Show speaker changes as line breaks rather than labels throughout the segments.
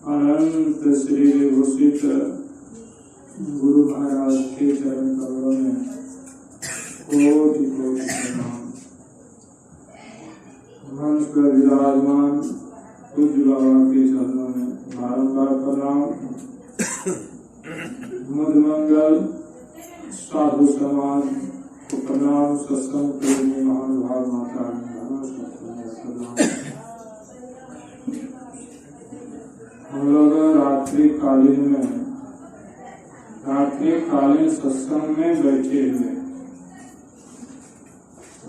अनंत श्री विभूषित गुरु महाराज के चरण कमलों में कोटि कोटि प्रणाम। मंच पर विराजमान पूज्य बाबा के चरणों में बारंबार प्रणाम। मधुमंगल साधु समाज को प्रणाम। सत्संग प्रेमी महानुभाव माता हम लोग रात्रि कालीन सत्संग में बैठे हुए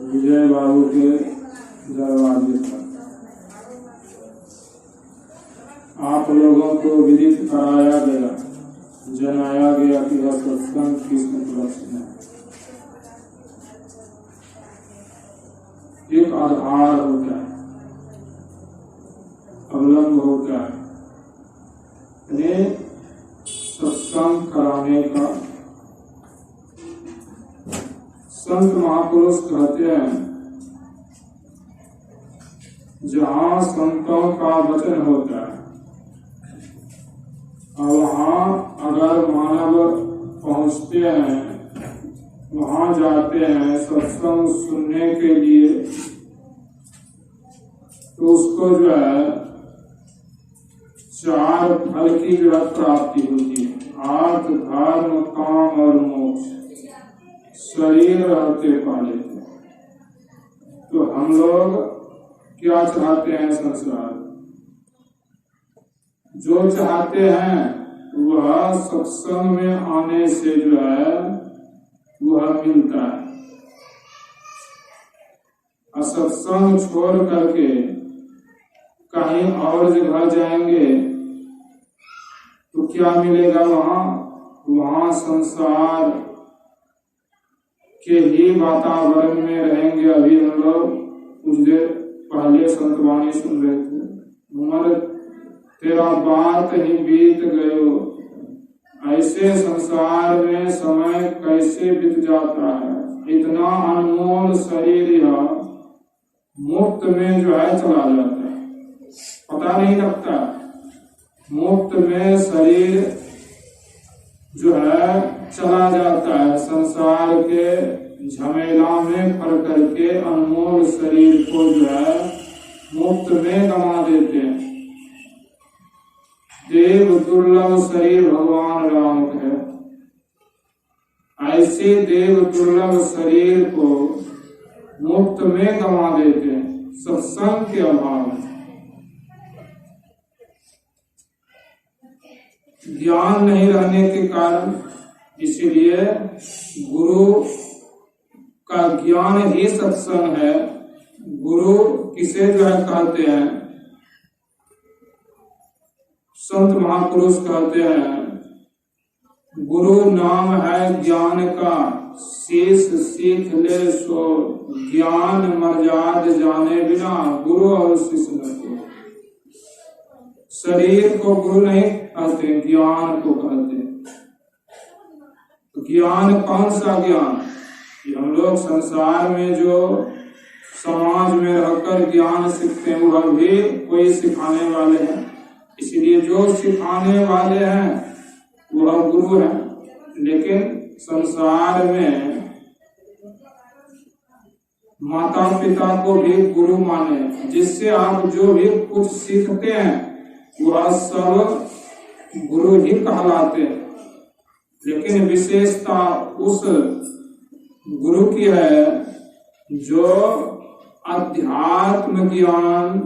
विजय बाबू के दरवाजे पर आप लोगों को विदित कराया गया, जनाया गया कि यह सत्संग किस उपलक्ष्य में एक आधार होता है, अवलंब होता है। सत्संग कराने का संत महापुरुष कहते हैं, जहाँ संतों का वचन होता है और वहाँ अगर मानव पहुँचते हैं, वहाँ जाते हैं सत्संग सुनने के लिए, तो उसको जो है चार फल की जो है प्राप्ति होती है। अर्थ, धर्म, काम और मोक्ष शरीर रहते पाले। तो हम लोग क्या चाहते हैं? संसार जो चाहते हैं वह सत्संग में आने से जो है वह मिलता है। और सत्संग छोड़ करके कहीं और जगह जाएंगे तो क्या मिलेगा? वहाँ संसार के ही वातावरण में रहेंगे। अभी हम लोग कुछ देर पहले संतवाणी सुन रहे थे, उम्र तेरा बात ही बीत गयो। ऐसे संसार में समय कैसे बीत जाता है। इतना अनमोल शरीर यह मुफ्त में जो है चला जाता है, पता नहीं लगता। मुफ्त में शरीर जो है चला जाता है। संसार के झमेला में पड़ करके अनमोल शरीर को जो है मुफ्त में गंवा देते हैं। देव दुर्लभ शरीर भगवान राम है। ऐसे देव दुर्लभ शरीर को मुफ्त में गंवा देते हैं सत्संग के अभाव में। ज्ञान नहीं रहने के कारण, इसीलिए गुरु का ज्ञान ही सत्संग है। गुरु किसे जो है कहते हैं? संत महापुरुष कहते हैं, गुरु नाम है ज्ञान का, शीश सीख ले सो ज्ञान मर्याद जाने बिना गुरु और शिष्य न को। शरीर को गुरु नहीं कहते, ज्ञान को कहते हैं। तो ज्ञान कौन सा ज्ञान? कि हम लोग संसार में जो समाज में रहकर ज्ञान सीखते हैं वह भी कोई सिखाने वाले हैं। इसलिए जो सिखाने वाले हैं वह गुरु हैं। लेकिन संसार में माता पिता को भी गुरु माने, जिससे आप जो भी कुछ सीखते हैं वह सब गुरु ही कहलाते हैं। लेकिन विशेषता उस गुरु की है जो अध्यात्म ज्ञान,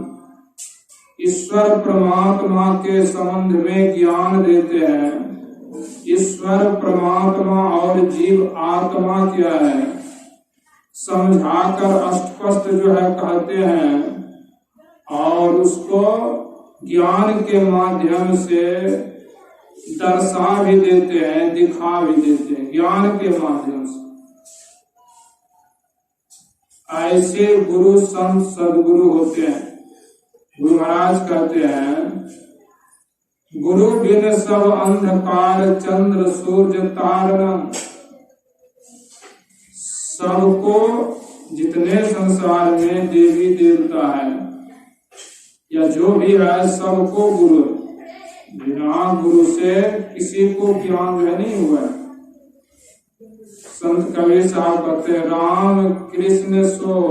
ईश्वर परमात्मा के संबंध में ज्ञान देते हैं। ईश्वर परमात्मा और जीव आत्मा क्या है समझाकर स्पष्ट जो है कहते हैं, और उसको ज्ञान के माध्यम से दर्शा भी देते हैं, दिखा भी देते हैं ज्ञान के माध्यम से। ऐसे गुरु संत सदगुरु होते हैं। गुरु महाराज कहते हैं, गुरु बिन सब अंधकार चंद्र सूर्य तारन। सबको जितने संसार में देवी देवता है या जो भी है सबको गुरु, बिना गुरु से किसी को ज्ञान जो है नहीं हुआ। संत कबीर साहब कहते हैं, राम कृष्ण सो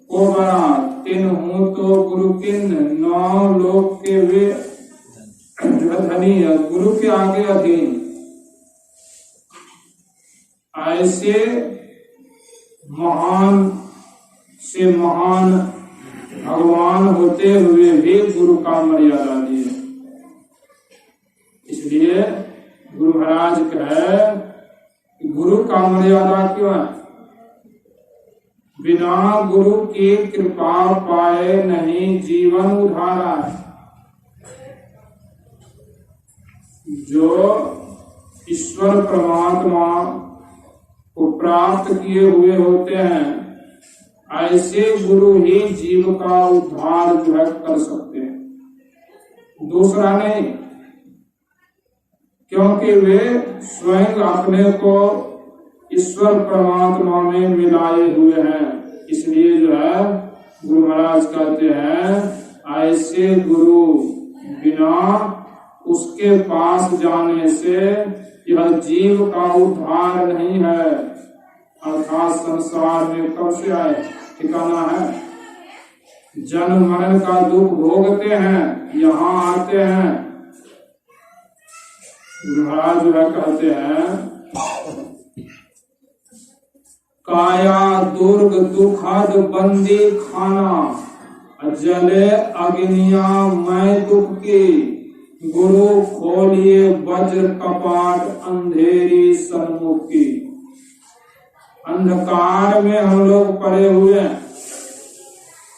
को बड़ा तिन हूँ तो गुरु किन, नौ लोक के वे जो धनी है, गुरु के आगे अधीन। ऐसे महान से महान भगवान होते हुए भी गुरु का मर्यादा दी है। इसलिए गुरु महाराज कहे कि गुरु का मर्यादा क्यों है? बिना गुरु की कृपा पाए नहीं जीवन उधारा है। जो ईश्वर परमात्मा को प्राप्त किए हुए होते हैं, ऐसे गुरु ही जीव का उद्धार जो है कर सकते हैं, दूसरा नहीं। क्योंकि वे स्वयं अपने को ईश्वर परमात्मा में मिलाए हुए हैं। इसलिए जो है गुरु महाराज कहते हैं, ऐसे गुरु बिना उसके पास जाने से यह जीव का उद्धार नहीं है। अर्थात संसार में कब से आए ठिकाना है, जन्म मरण का दुख भोगते हैं, यहाँ आते हैं। महाराज जो है कहते हैं, काया दुर्ग दुखद बंदी खाना, जले अग्निया मैं दुख की, गुरु खोलिए वज्र कपाट अंधेरी सन्मुख की। अंधकार में हम लोग पड़े हुए हैं।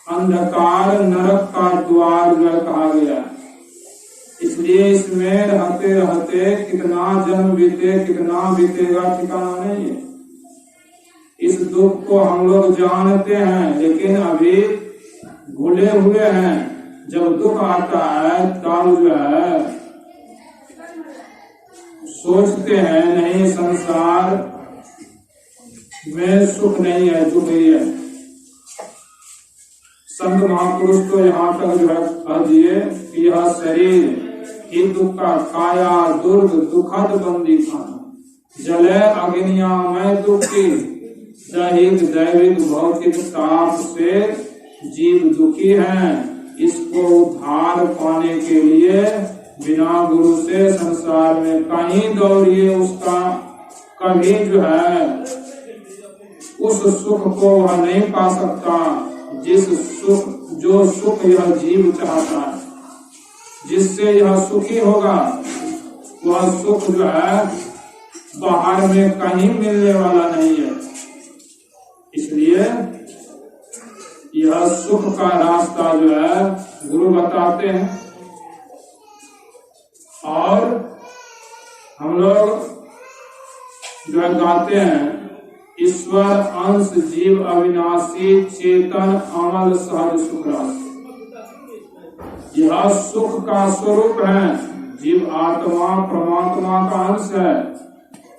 अंधकार नरक का द्वार जो कहा गया, इसलिए इसमें रहते रहते कितना जन्म बीते, कितना बीतेगा ठिकाना नहीं है। इस दुख को हम लोग जानते हैं, लेकिन अभी भूले हुए हैं। जब दुख आता है तब जो है सोचते हैं, नहीं संसार में सुख नहीं है, दुख ही है। संत महापुरुष तो यहाँ तक जो है कह दिए कि यह शरीर ही दुख का, काया दुर्ग दुखद बंदी खाना, जले अग्निया में दुख की, दैहिक दैविक भौतिक ताप से जीव दुखी हैं। इसको उद्धार पाने के लिए बिना गुरु से संसार में कहीं दौड़िए, उसका कभी जो है उस सुख को वह नहीं पा सकता, जो सुख यह जीव चाहता है, जिससे यह सुखी होगा। वह सुख जो है बाहर में कहीं मिलने वाला नहीं है। इसलिए यह सुख का रास्ता जो है गुरु बताते हैं। और हम लोग जो है गाते हैं, ईश्वर अंश जीव अविनाशी चेतन अमल सहज सुख राशि। यह सुख का स्वरूप है। जीव आत्मा परमात्मा का अंश है,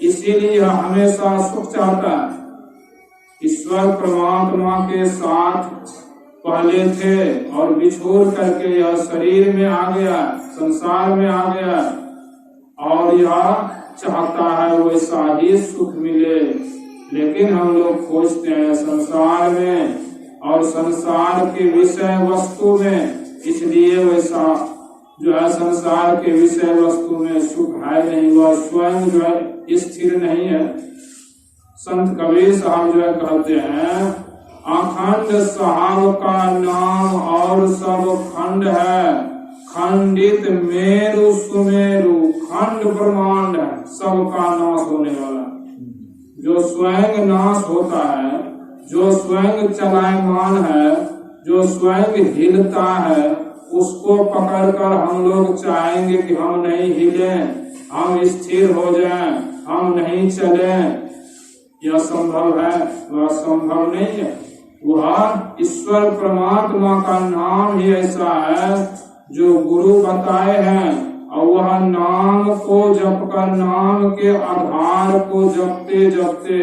इसीलिए यह हमेशा सुख चाहता है। ईश्वर परमात्मा के साथ पहले थे और बिछोड़ करके यह शरीर में आ गया, संसार में आ गया, और यह चाहता है वैसा ही सुख मिले। लेकिन हम लोग खोजते हैं संसार में और संसार के विषय वस्तु में, इसलिए वैसा जो है संसार के विषय वस्तु में सुख है नहीं, वह स्वयं जो है स्थिर नहीं है। संत कबीर साहब जो है कहते हैं, अखंड साहब का नाम और सब खंड है, खंडित मेरु सुमेरु खंड ब्रह्मांड है, सबका नाश होने वाला। जो स्वयं नाश होता है, जो स्वयं चलायमान है, जो स्वयं हिलता है, उसको पकड़कर हम लोग चाहेंगे कि हम नहीं हिले, हम स्थिर हो जाएं, हम नहीं चले। यह संभव है? वह संभव नहीं है। वह ईश्वर परमात्मा का नाम ही ऐसा है जो गुरु बताए हैं, और वह नाम को जपकर, नाम के आधार को जपते जपते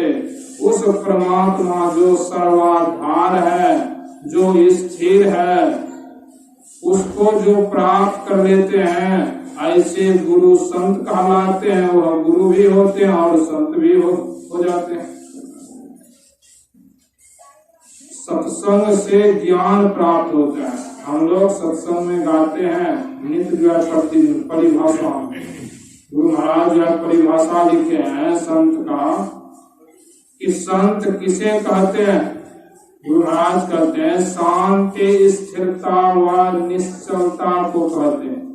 उस परमात्मा जो सर्वाधार है, जो स्थिर है, उसको जो प्राप्त कर लेते हैं ऐसे गुरु संत कहलाते हैं। वह गुरु भी होते हैं और संत भी हो जाते हैं। सत्संग से ज्ञान प्राप्त होता है। हम लोग सत्संग में गाते हैं नित्य जो है परिभाषा, गुरु महाराज जो है परिभाषा लिखे हैं संत का कि संत किसे कहते हैं। गुरु महाराज कहते हैं शांति स्थिरता व निश्चलता को कहते हैं।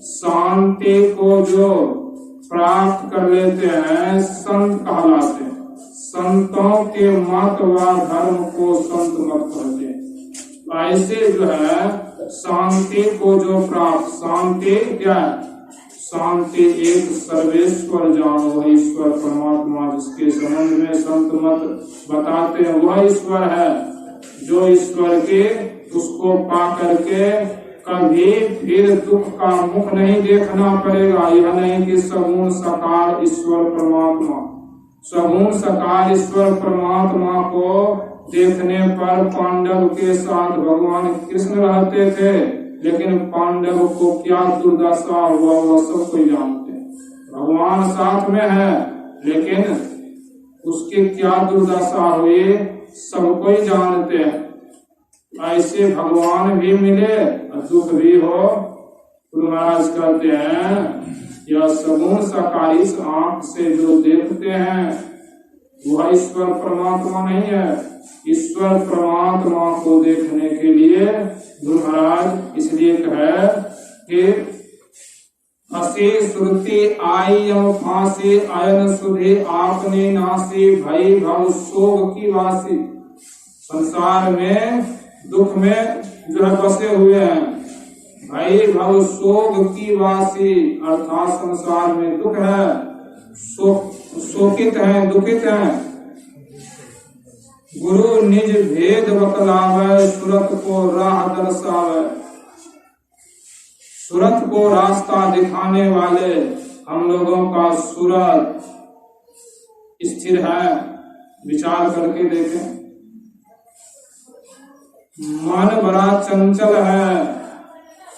शांति को जो प्राप्त कर लेते हैं संत कहलाते हैं। संतों के मत व धर्म को संत मत कहते हैं। ऐसे जो है शांति को जो प्राप्त, शांति क्या है? शांति एक सर्वेश्वर जानो, वह ईश्वर परमात्मा जिसके संबंध में संत मत बताते हैं वह ईश्वर है। जो ईश्वर के उसको पा करके कभी फिर दुख का मुख नहीं देखना पड़ेगा। यह नहीं कि सगुण साकार ईश्वर परमात्मा, सगुण साकार ईश्वर परमात्मा को देखने पर पांडव के साथ भगवान कृष्ण रहते थे, लेकिन पांडव को क्या दुर्दशा हुआ वह सब कोई जानते हैं। भगवान साथ में है लेकिन उसकी क्या दुर्दशा हुई सब कोई जानते हैं। ऐसे भगवान भी मिले और दुख भी हो। गुरु महाराज कहते हैं यह सगुण साकार इस आंख से जो देखते हैं वह ईश्वर परमात्मा नहीं है। ईश्वर परमात्मा को देखने के लिए गुरु महाराज इसलिए कहे कि हसी श्रुति आई फांसी आयन सुधे आपने नासी भई भव शोक की वासी। संसार में दुख में जो है बसे हुए हैं, भई भव शोक की वासी अर्थात संसार में दुख है, शोकित है, दुखित है। गुरु निज भेद बतलावे सुरत को राह दर्शावे। सुरत को रास्ता दिखाने वाले हम लोगों का सूरत स्थिर है। विचार करके देखें, मन बड़ा चंचल है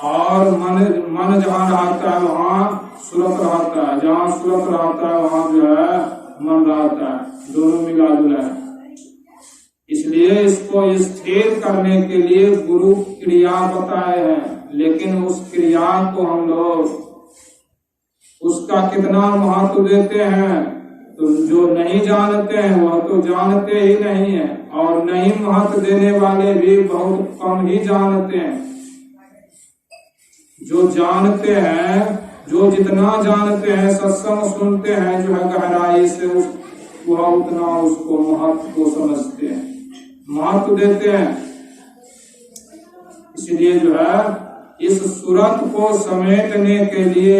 और मन जहाँ रहता है वहाँ सुरत रहता है, जहाँ सुरत रहता है वहाँ जो है मन रहता है, दोनों मिला जुला है। इसलिए इसको स्थिर करने के लिए गुरु क्रिया बताए हैं, लेकिन उस क्रिया को हम लोग उसका कितना महत्व देते हैं तो जो नहीं जानते हैं वह तो जानते ही नहीं है, और नहीं महत्व देने वाले भी बहुत कम ही जानते हैं। जो जानते हैं, जो जितना जानते हैं, सत्संग सुनते हैं जो है गहराई से वह उतना उसको महत्व को समझते हैं, महत्व देते हैं। इसलिए जो है इस सूरत को समेटने के लिए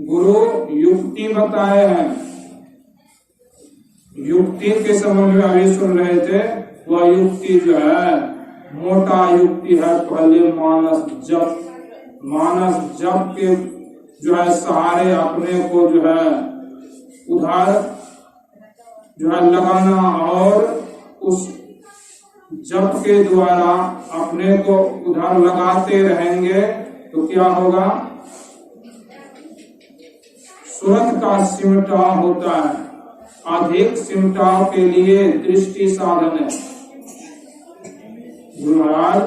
गुरु युक्ति बताए हैं। युक्ति के संबंध में अभी सुन रहे थे, वह युक्ति जो है मोटा युक्ति है। पहले मानस जप के जो है सहारे अपने को जो है उधार जो है लगाना, और उस जप के द्वारा अपने को उधार लगाते रहेंगे तो क्या होगा? सूरत का सिमटाव होता है। अधिक सिमटाव के लिए दृष्टि साधन है। गुरु महाराज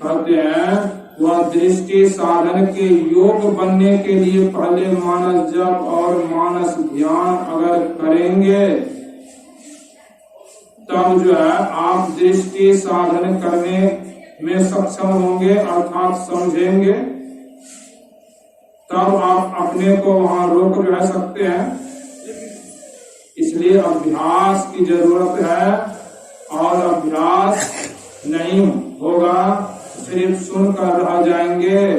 कहते हैं वह दृष्टि साधन के योग बनने के लिए पहले मानस जप और मानस ध्यान अगर करेंगे तब जो है आप दृष्टि साधन करने में सक्षम होंगे, अर्थात समझेंगे, तब आप अपने को वहां रोक रह सकते हैं। इसलिए अभ्यास की जरूरत है, और अभ्यास नहीं होगा सिर्फ सुनकर रह जाएंगे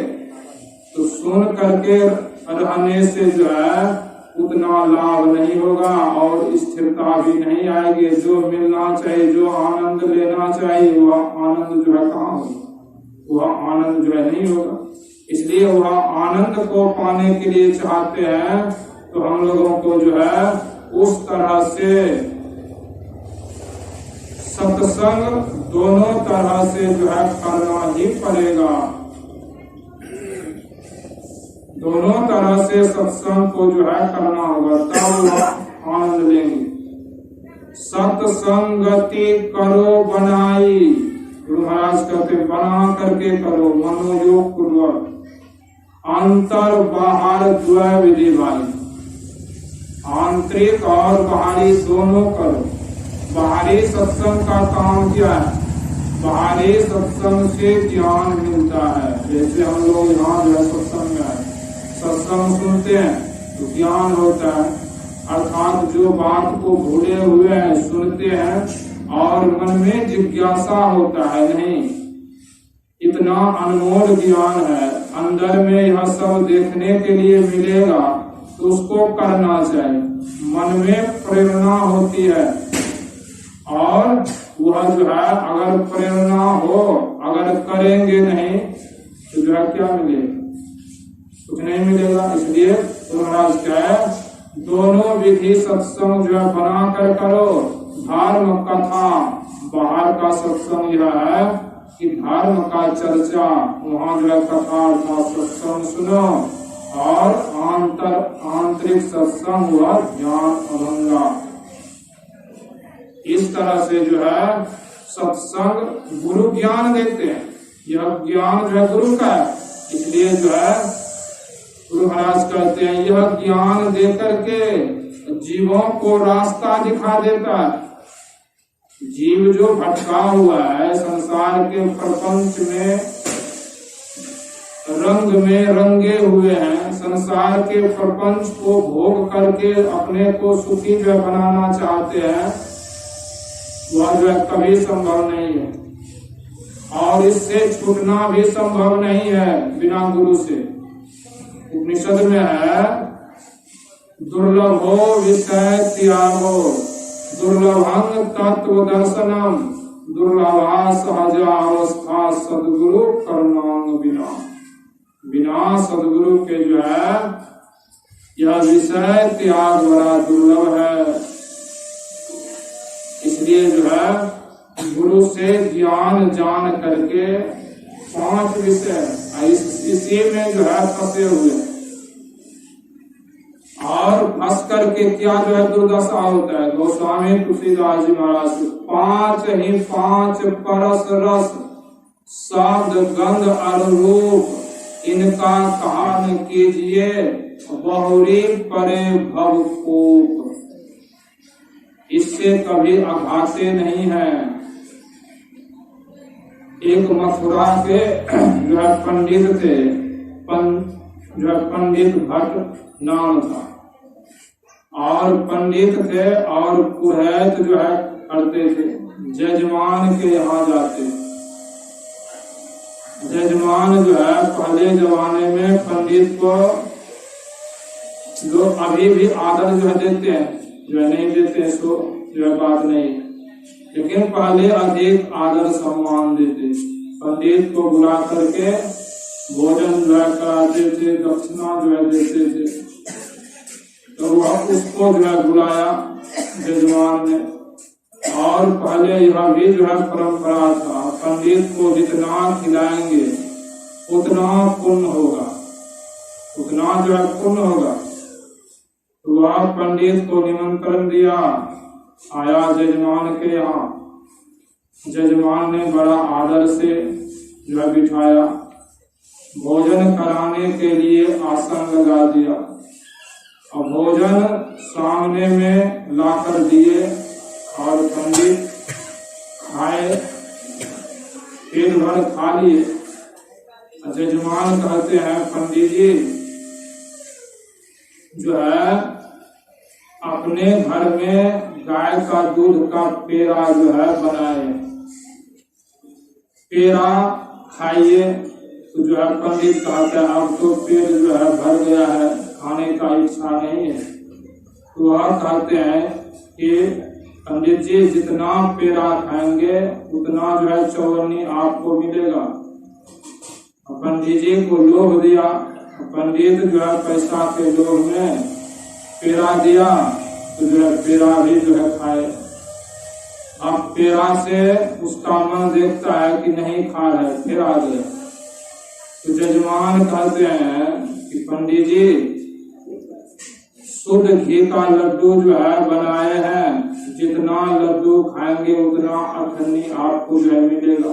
तो सुन करके रहने से जो है उतना लाभ नहीं होगा और स्थिरता भी नहीं आएगी। जो मिलना चाहिए, जो आनंद लेना चाहिए, वह आनंद जो है कहाँ होगा? वह आनंद जो है नहीं होगा। इसलिए वह आनंद को पाने के लिए चाहते हैं तो हम लोगों को जो है उस तरह से सत्संग दोनों तरह से जो है करना ही पड़ेगा। दोनों तरह से सत्संग को जो है करना होगा, तब वह आनंद लेंगे। सत्संगति करो बनाई, गुरु महाराज कहते बना करके करो, मनोयोग पूर्वक, अंतर बाहर द्वय विधि भाई, आंतरिक और बाहरी दोनों करो। बाहरी सत्संग का काम क्या है? बाहरी सत्संग से ज्ञान मिलता है। जैसे हम लोग यहाँ जो है सत्संग में है, सत्संग सुनते हैं तो ज्ञान होता है, अर्थात जो बात को भूले हुए हैं सुनते हैं और मन में जिज्ञासा होता है, नहीं इतना अनमोल ज्ञान है, अंदर में यह सब देखने के लिए मिलेगा तो उसको करना चाहिए। मन में प्रेरणा होती है और वह जो है अगर प्रेरणा हो, अगर करेंगे नहीं तो जो है क्या मिलेगा? कुछ नहीं मिलेगा। इसलिए महाराज क्या है, दोनों विधि सत्संग जो है बना कर करो। धर्म कथा, बाहर का सत्संग यह है कि धर्म का चर्चा, वहाँ जो है कथा अर्थात सत्संग सुनो, और आंतरिक सत्संग हुआ ज्ञान अभंगा। इस तरह से जो है सत्संग गुरु ज्ञान देते हैं, यह ज्ञान जो है गुरु का है। इसलिए जो है गुरु महाराज कहते हैं यह ज्ञान देकर के जीवों को रास्ता दिखा देता है। जीव जो भटका हुआ है संसार के प्रपंच में, रंग में रंगे हुए हैं, संसार के प्रपंच को भोग करके अपने को सुखी जो बनाना चाहते हैं, वह जो है कभी संभव नहीं है और इससे छूटना भी संभव नहीं है बिना गुरु से। उपनिषद में है दुर्लभो विषय त्यागो, दुर्लभं तत्व दर्शनम, दुर्लभा सहजावस्था सदगुरु करुणांग बिना। बिना सदगुरु के जो है यह विषय त्याग बड़ा दुर्लभ है। इसलिए जो है गुरु से ज्ञान जान करके 5 विषय इसी में जो है फंसे हुए और फंस करके क्या जो है दुर्दशा होता है। गोस्वामी तुलसीदास जी महाराज 5 परस रस शब्द गंध और रूप, इनका कहान कीजिए बहुरी परे भवकूप। इससे कभी अघाते नहीं है। एक मथुरा के जो है पंडित थे, जो है पंडित भट्ट नाम था, और पंडित थे और पुरोहित जो है करते थे, जजमान के यहाँ जाते। जजमान जो है पहले जमाने में पंडित को लोग अभी भी आदर जो है देते हैं, जो है नहीं देते सो जो है बात नहीं, लेकिन पहले अधिक आदर सम्मान देते। पंडित को बुला करके भोजन जो है कराते थे, दक्षिणा जो है देते थे। तो वह उसको जो है बुलाया जजमान ने, और पहले यह भी जो है परंपरा था, पंडित को जितना खिलाएंगे उतना पुण्य होगा, उतना जो है पुण्य होगा। तो वह पंडित को निमंत्रण दिया, आया जजमान के यहाँ। जजमान ने बड़ा आदर से जो है बिठाया, भोजन कराने के लिए आसन लगा दिया और भोजन सामने में लाकर दिए और पंडित खाए, पेट भर खा लिए। जजमान कहते हैं पंडित जी जो है अपने घर में गाय का दूध का पेड़ा जो है बनाए, पेड़ा खाइए। तो जो है पंडित कहते हैं अब तो पेट जो है भर गया है, खाने का इच्छा नहीं है। तो वह कहते हैं कि पंडित जी जितना पेड़ा खाएंगे उतना जो है चौवन्नी आपको मिलेगा। पंडित जी को लोभ दिया, पंडित जो है पैसा के लोभ में पेड़ा दिया, तो जो है पेड़ा भी जो है खाए। अब पेड़ा से उसका मन देखता है कि नहीं खा रहा है, फिर आ गया। तो जजमान कहते हैं कि पंडित जी शुद्ध घी का लड्डू जो है बनाए हैं, जितना लड्डू खाएंगे उतना अठन्नी आपको जो है मिलेगा।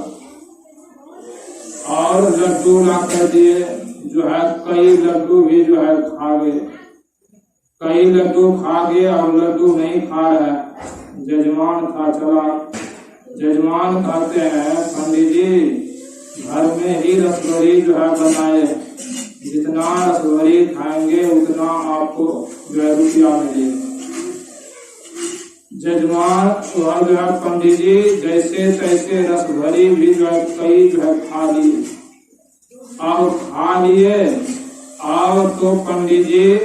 और लड्डू ला कर दिए, जो है कई लड्डू भी जो है खा गए, कई लड्डू खा गए और लड्डू नहीं खा रहा है। जजमान था चला, जजमान कहते हैं पंडित जी घर में ही रसभरी जो है बनाए, जितना रसभरी खाएंगे उतना आपको जो है रुपया मिलेगा। जजमान जो है पंडित जी जैसे तैसे रसभरी भी जो है कई जो है खा लिए, और खा लिए और तो पंडित जी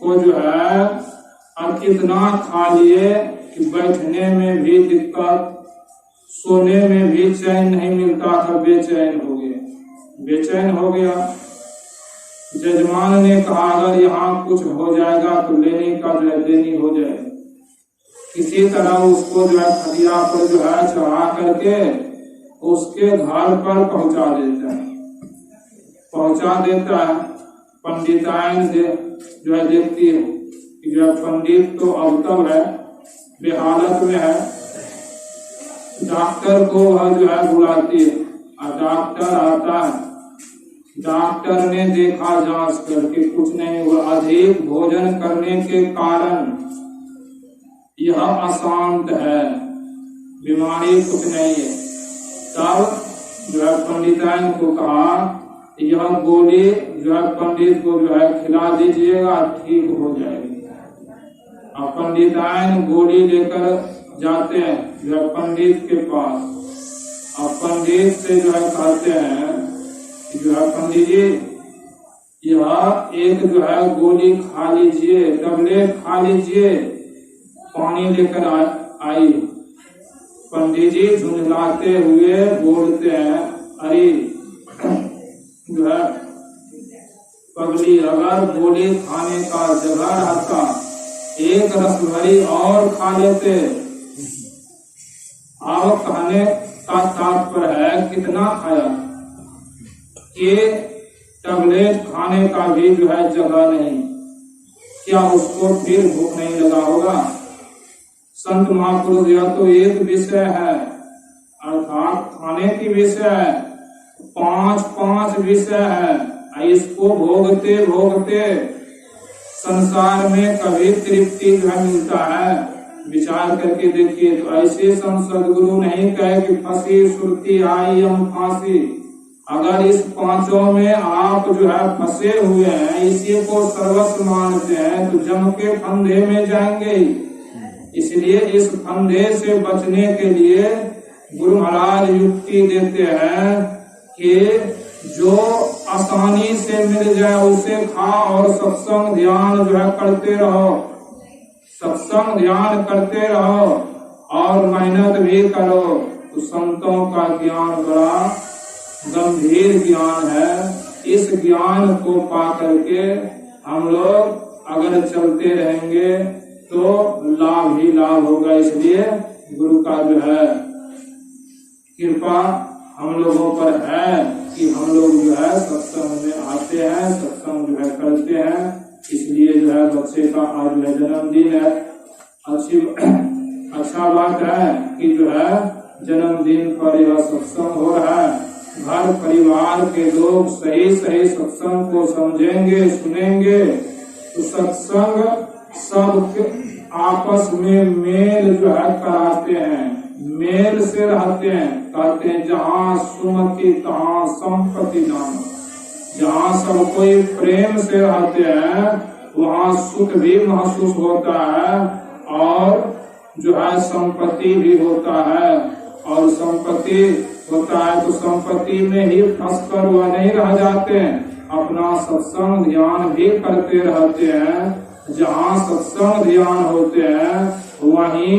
को जो है अब कितना खा लिए कि बैठने में भी दिक्कत, सोने में भी चैन नहीं मिलता था, बेचैन हो गए, बेचैन हो गया। जजमान ने कहा अगर यहाँ कुछ हो जाएगा तो लेने का जो है देनी हो जाएगी। किसी तरह उसको जो है खटिया पर जो है चढ़ा करके उसके घर पर पहुंचा देता है, पहुंचा देता है। पंडिताइन जो है देखती है कि जो है पंडित तो अब तक है बेहालत में है। डॉक्टर को वह जो है बुलाती है और डॉक्टर आता है। डॉक्टर ने देखा जांच करके कुछ नहीं हुआ, अधिक भोजन करने के कारण यह अशांत है, बीमारी कुछ नहीं है। तब जो है पंडिताइन को कहा यह गोली जो है पंडित को जो है खिला दीजिएगा, ठीक हो जाएगी। और पंडिताइन गोली लेकर जाते हैं जो है पंडित के पास, और पंडित से जो है कहते हैं जो है पंडित जी यह एक जो है गोली खा लीजिए, टैबलेट खा लीजिए, पानी लेकर आई। पंडित जी झुंझलाते हुए बोलते हैं अरे जो है पगली, अगर गोली खाने का जगह रहता एक रसभरी और खा लेते। अब कहने का तात्पर्य है कितना खाया कि टैबलेट खाने का भी जो है जगह नहीं, क्या उसको फिर भूख नहीं लगा होगा। संत महापुरुष यह तो एक विषय है, अर्थात खाने की विषय है, 5 विषय है। इसको भोगते भोगते संसार में कभी तृप्ति जो मिलता है, विचार करके देखिए। तो ऐसे सदगुरु नहीं कहे कि फंसी सुरती आई हम फांसी। अगर इस 5 में आप जो है फंसे हुए हैं, इसी को सर्वस्व मानते हैं, तो जम के फंदे में जाएंगे। इसलिए इस फंदे से बचने के लिए गुरु महाराज युक्ति देते हैं कि जो आसानी से मिल जाए उसे खा और सत्संग ध्यान जो है करते रहो, सत्संग ध्यान करते रहो और मेहनत भी करो। तो संतों का ज्ञान बड़ा गंभीर ज्ञान है। इस ज्ञान को पा करके हम लोग अगर चलते रहेंगे तो लाभ ही लाभ होगा। इसलिए गुरु का जो है कृपा हम लोगों पर है कि हम लोग जो है सत्संग में आते हैं, सत्संग जो है करते हैं। इसलिए जो है बच्चे का आज जो जन्मदिन है, अच्छा बात है कि जो है जन्मदिन पर यह सत्संग हो रहा है। घर परिवार के लोग सही सत्संग को समझेंगे, सुनेंगे तो सत्संग सब आपस में मेल जो है कराते हैं, मेल से रहते हैं। कहते हैं जहाँ सुमति तहाँ संपत्ति नाम, जहाँ सब कोई प्रेम से रहते हैं वहाँ सुख भी महसूस होता है और जो है संपत्ति भी होता है। और संपत्ति होता है तो संपत्ति में ही फंसकर वह नहीं रह जाते हैं, अपना सत्संग ध्यान भी करते रहते हैं। जहाँ सत्संग ध्यान होते हैं वहीं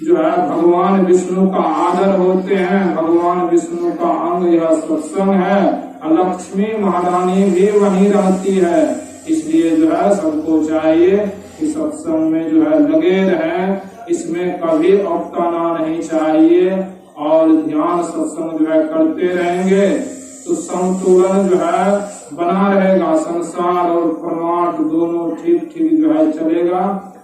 जो है भगवान विष्णु का आदर होते हैं। भगवान विष्णु का अंग यह सत्संग है। लक्ष्मी महारानी भी वहीं रहती है। इसलिए जो है सबको चाहिए कि सत्संग में जो है लगे रहें, इसमें कभी औपताना नहीं चाहिए और ध्यान सत्संग जो है करते रहेंगे तो संतुलन जो है बना रहेगा, संसार और परमार्थ दोनों ठीक ठीक जो है चलेगा।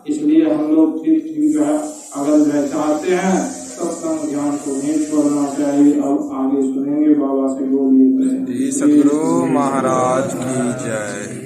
इसलिए हम लोग ठीक ठीक जो है अगर जो है चाहते हैं सत्संग ज्ञान को नहीं छोड़ना चाहिए। अब आगे सुनेंगे, बाबा से बोलिए।
सदगुरु महाराज की जय।